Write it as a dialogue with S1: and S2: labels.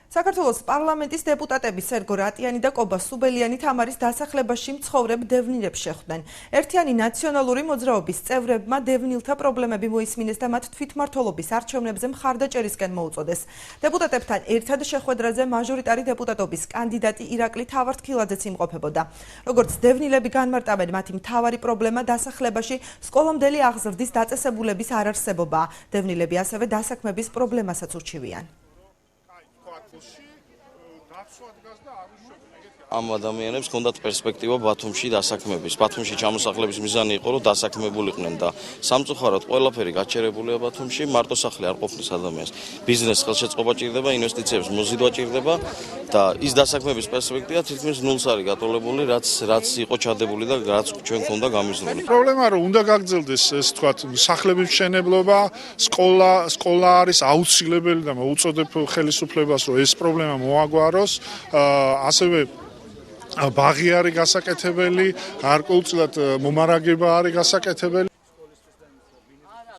S1: საქართველოს პარლამენტის დეპუტატები სერგო რატიანი და კობა სუბელიანი თამარის დასახლებაში მცხოვრებ დევნილებს შეხვდნენ. ერთიანი ნაციონალური მოძრაობის წევრებმა დევნილთა პრობლემები მოისმინეს და მათ თვითმმართველობის არჩევნებზე მხარდაჭერისკენ მოუწოდეს. დეპუტატებთან ერთად შეხვედრაზე მაჟორიტარი დეპუტატობის კანდიდატი ირაკლი თავართქილაძეც იმყოფებოდა. როგორც დევნილები განმარტავენ, მათი მთავარი პრობლემა დასახლებაში სკოლამდელი აღზრდის დაწესებულების არარსებობაა. დევნილები ასევე დასაქმების პრობლემასაც ურჩივიან.
S2: Ამ ადამიანებს ჰქონდათ პერსპექტივა ბათუმში დასაქმების. ბათუმში ჩამოსახლების მიზანი იყო, რომ დასაქმებულიყვნენ და სამწუხაროდ ყველაფერი გაჩერებულია ბათუმში, მარტო სახლი არ ყოფნის ადამიანს. ბიზნეს ხელშეწყობა ჭირდება, ინვესტიციებს მოზიდვა ჭირდება და ის დასაქმების პერსპექტივა თითქმის ნულს არის გატოლებული, რაც იყო ჩადებული და რაც ჩვენ ქონდა გამიზრული.
S3: პრობლემა რომ უნდა გაგრძელდეს ეს თქვათ სახლების მშენებლობა, სკოლა არის აუცილებელი და მოუწოდებ ხელისუფლებას რომ ეს პრობლემა მოაგვაროს, ასევე ბაღი არის გასაკეთებელი, გარკვეულწილად მომარაგება არის გასაკეთებელი.